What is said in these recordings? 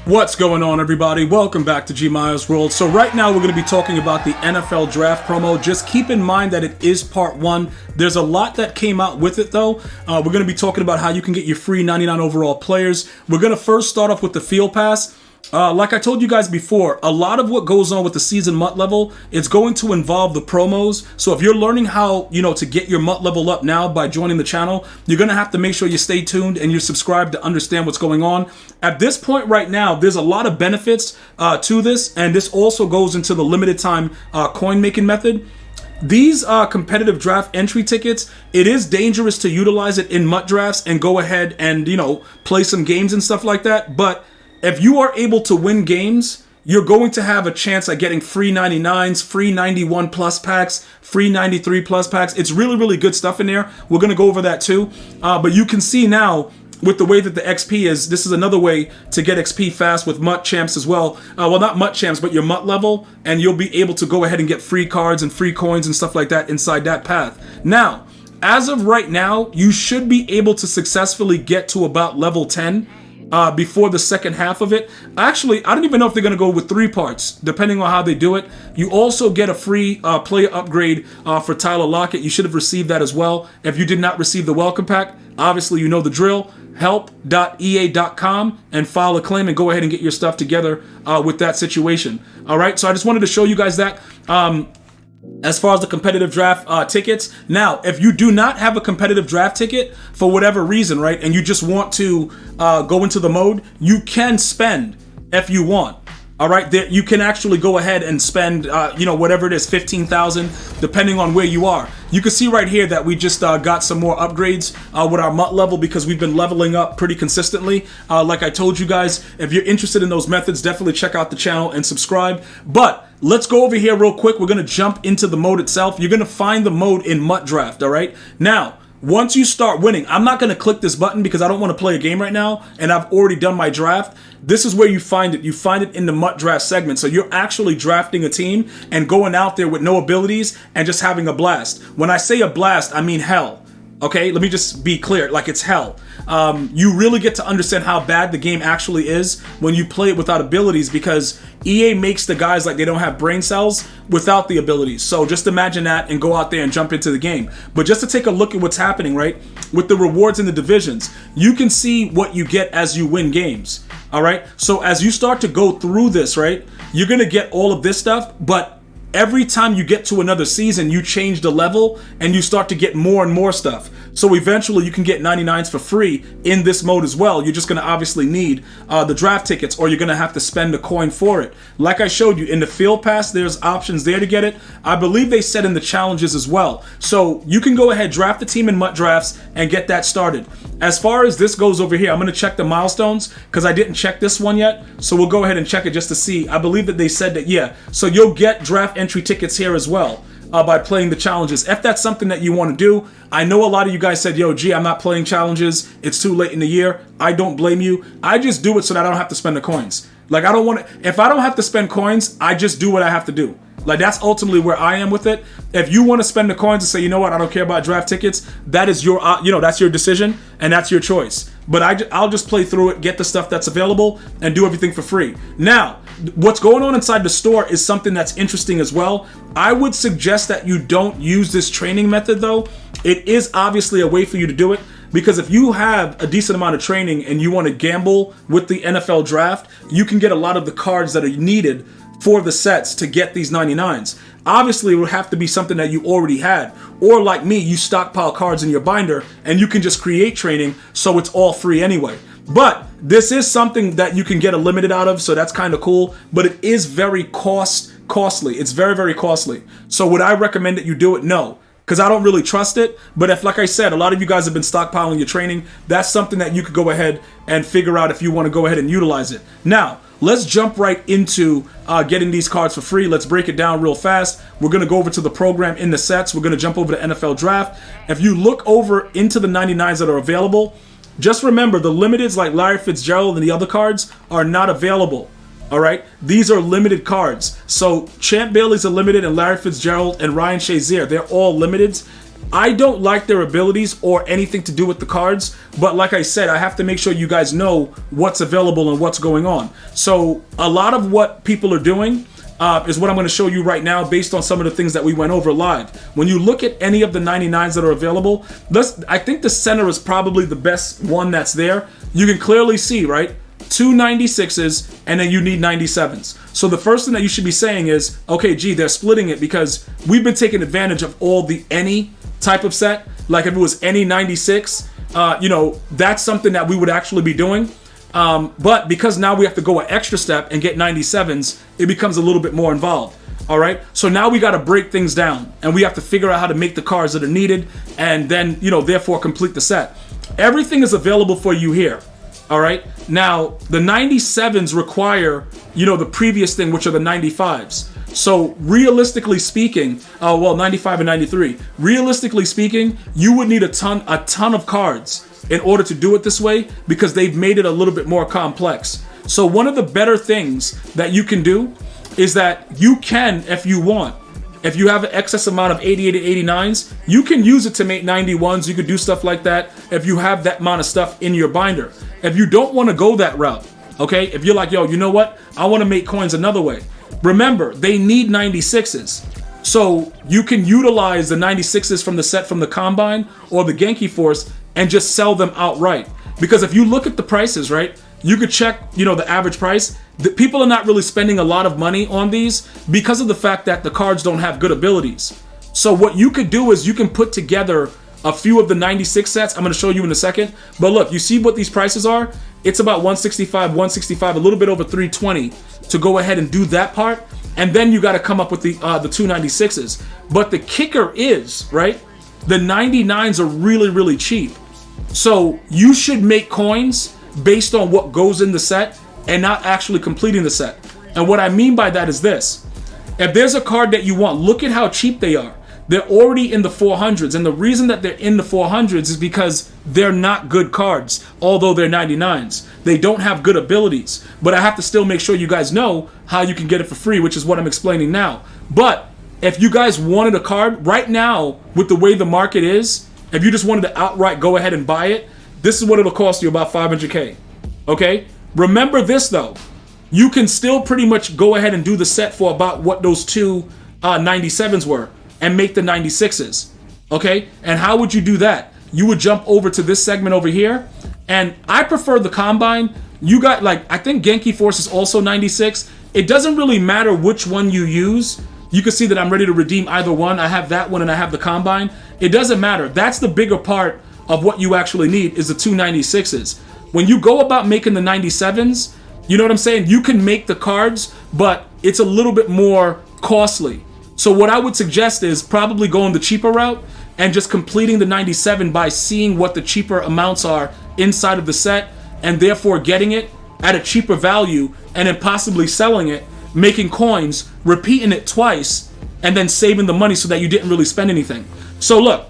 What's going on, everybody? Welcome back to GmiasWorld. So right now we're going to be talking about the NFL Draft promo. Just keep in mind that it is part one. There's a lot that came out with it, though. We're going to be talking about how you can get your free 99 overall players. We're going to first start off with the Field Pass. Like I told you guys before, a lot of what goes on with the season MUT level is going to involve the promos. So if you're learning how, to get your MUT level up now by joining the channel, you're going to have to make sure you stay tuned and you're subscribed to understand what's going on. At this point right now, there's a lot of benefits to this, and this also goes into the limited time coin making method. These competitive draft entry tickets, it is dangerous to utilize it in MUT drafts and go ahead and, play some games and stuff like that. But if you are able to win games, you're going to have a chance at getting free 99s, free 91 plus packs, free 93 plus packs. It's really, really good stuff in there. We're going to go over that too. But you can see now with the way that the XP is, this is another way to get XP fast with MUT champs as well. Well, not MUT champs, but your MUT level. And you'll be able to go ahead and get free cards and free coins and stuff like that inside that path. Now, as of right now, you should be able to successfully get to about level 10. Before the second half of it. Actually, I don't even know if they're going to go with 3 parts, depending on how they do it. You also get a free player upgrade for Tyler Lockett. You should have received that as well. If you did not receive the welcome pack, obviously you know the drill. Help.ea.com and file a claim and go ahead and get your stuff together with that situation. All right, so I just wanted to show you guys that. As far as the competitive draft tickets, now, if you do not have a competitive draft ticket for whatever reason, right, and you just want to go into the mode, you can spend if you want. All right, you can actually go ahead and spend, whatever it is, 15,000, depending on where you are. You can see right here that we just got some more upgrades with our MUT level because we've been leveling up pretty consistently. Like I told you guys, if you're interested in those methods, definitely check out the channel and subscribe. But let's go over here real quick. We're going to jump into the mode itself. You're going to find the mode in Mut Draft, all right? Now, once you start winning, I'm not going to click this button because I don't want to play a game right now, and I've already done my draft. This is where you find it. You find it in the MUT Draft segment. So you're actually drafting a team and going out there with no abilities and just having a blast. When I say a blast, I mean hell. Okay, let me just be clear, like it's hell. You really get to understand how bad the game actually is when you play it without abilities, because EA makes the guys like they don't have brain cells without the abilities. So just imagine that and go out there and jump into the game. But just to take a look at what's happening, right, with the rewards in the divisions, you can see what you get as you win games. All right, so as you start to go through this, right, you're gonna get all of this stuff, but every time you get to another season, you change the level and you start to get more and more stuff. So eventually you can get 99s for free in this mode as well. You're just going to obviously need the draft tickets, or you're going to have to spend a coin for it. Like I showed you in the Field Pass, there's options there to get it. I believe they said in the challenges as well. So you can go ahead, draft the team in MUT Drafts and get that started. As far as this goes over here, I'm going to check the milestones because I didn't check this one yet. So we'll go ahead and check it just to see. I believe that they said that, yeah. So you'll get draft entry tickets here as well by playing the challenges. If that's something that you want to do, I know a lot of you guys said, yo, gee, I'm not playing challenges. It's too late in the year. I don't blame you. I just do it so that I don't have to spend the coins. Like, I don't want to, if I don't have to spend coins, I just do what I have to do. Like, that's ultimately where I am with it. If you want to spend the coins and say, you know what, I don't care about draft tickets, that is your, that's your decision and that's your choice. But I'll just play through it, get the stuff that's available, and do everything for free. Now, what's going on inside the store is something that's interesting as well. I would suggest that you don't use this training method, though. It is obviously a way for you to do it, because if you have a decent amount of training and you want to gamble with the NFL draft, you can get a lot of the cards that are needed for the sets to get these 99s. Obviously, it would have to be something that you already had. Or like me, you stockpile cards in your binder and you can just create training so it's all free anyway. But this is something that you can get a limited out of, so that's kind of cool. But it is very costly. It's very, very costly. So would I recommend that you do it? No, because I don't really trust it. But if, like I said, a lot of you guys have been stockpiling your training, that's something that you could go ahead and figure out if you want to go ahead and utilize it. Now, let's jump right into getting these cards for free. Let's break it down real fast. We're going to go over to the program in the sets. We're going to jump over to NFL Draft. If you look over into the 99s that are available, just remember the limiteds like Larry Fitzgerald and the other cards are not available. All right, these are limited cards. So Champ Bailey's a limited, and Larry Fitzgerald and Ryan Shazier, they're all limiteds. I don't like their abilities or anything to do with the cards, but like I said, I have to make sure you guys know what's available and what's going on. So a lot of what people are doing is what I'm going to show you right now based on some of the things that we went over live. When you look at any of the 99s that are available, I think the center is probably the best one that's there. You can clearly see, right? 2 96s, and then you need 97s. So the first thing that you should be saying is, okay, gee, they're splitting it because we've been taking advantage of all the any type of set. Like if it was any 96, you know, that's something that we would actually be doing. But because now we have to go an extra step and get 97s, it becomes a little bit more involved. All right. So now we got to break things down and we have to figure out how to make the cards that are needed and then, you know, therefore complete the set. Everything is available for you here. All right. Now the 97s require, you know, the previous thing, which are the 95s. So realistically speaking, well, 95 and 93, realistically speaking, you would need a ton of cards in order to do it this way because they've made it a little bit more complex. So one of the better things that you can do is that you can, if you want, if you have an excess amount of 88 and 89s, you can use it to make 91s. You could do stuff like that if you have that amount of stuff in your binder. If you don't want to go that route, okay, if you're like, yo, you know what? I want to make coins another way. Remember, they need 96s. So you can utilize the 96s from the set from the Combine or the Genki Force and just sell them outright. Because if you look at the prices, right, you could check, you know, the average price. The people are not really spending a lot of money on these because of the fact that the cards don't have good abilities. So what you could do is you can put together a few of the 96 sets. I'm going to show you in a second. But look, you see what these prices are? It's about 165, 165, a little bit over 320 to go ahead and do that part. And then you got to come up with the 296s. But the kicker is, right, the 99s are really, really cheap. So you should make coins based on what goes in the set and not actually completing the set. And what I mean by that is this. If there's a card that you want, look at how cheap they are. They're already in the 400s. And the reason that they're in the 400s is because they're not good cards, although they're 99s. They don't have good abilities. But I have to still make sure you guys know how you can get it for free, which is what I'm explaining now. But if you guys wanted a card, right now, with the way the market is, if you just wanted to outright go ahead and buy it, this is what it'll cost you, about 500K. Okay? Remember this, though. You can still pretty much go ahead and do the set for about what those two 97s were and make the 96s. Okay? And how would you do that? You would jump over to this segment over here. And I prefer the Combine. You got, like, I think Genki Force is also 96. It doesn't really matter which one you use. You can see that I'm ready to redeem either one. I have that one and I have the Combine. It doesn't matter. That's the bigger part of what you actually need is the 296s. When you go about making the 97s, you know what I'm saying? You can make the cards, but it's a little bit more costly. So what I would suggest is probably going the cheaper route and just completing the 97 by seeing what the cheaper amounts are inside of the set and therefore getting it at a cheaper value and then possibly selling it, making coins, repeating it twice, and then saving the money so that you didn't really spend anything. So look,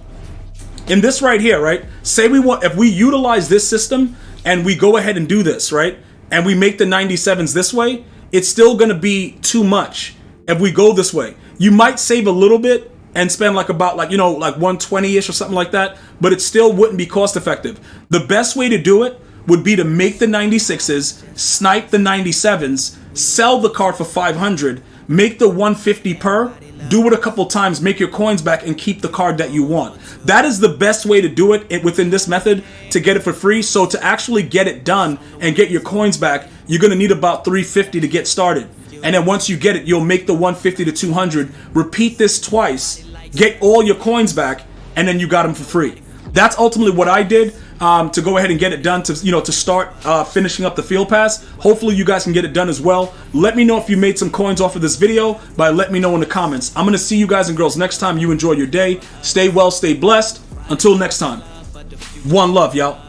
in this right here, right? Say if we utilize this system and we go ahead and do this, right? And we make the 97s this way, it's still going to be too much if we go this way. You might save a little bit and spend like about like 120-ish or something like that, but it still wouldn't be cost effective. The best way to do it would be to make the 96s, snipe the 97s, sell the card for 500, make the 150 per, do it a couple times, make your coins back, and keep the card that you want. That is the best way to do it within this method to get it for free. So to actually get it done and get your coins back, you're going to need about 350 to get started. And then once you get it, you'll make the 150 to 200, repeat this twice, get all your coins back, and then you got them for free. That's ultimately what I did to go ahead and get it done to start finishing up the field pass. Hopefully you guys can get it done as well. Let me know if you made some coins off of this video by let me know in the comments. I'm going to see you guys and girls next time. You enjoy your day. Stay well, stay blessed. Until next time. One love, y'all.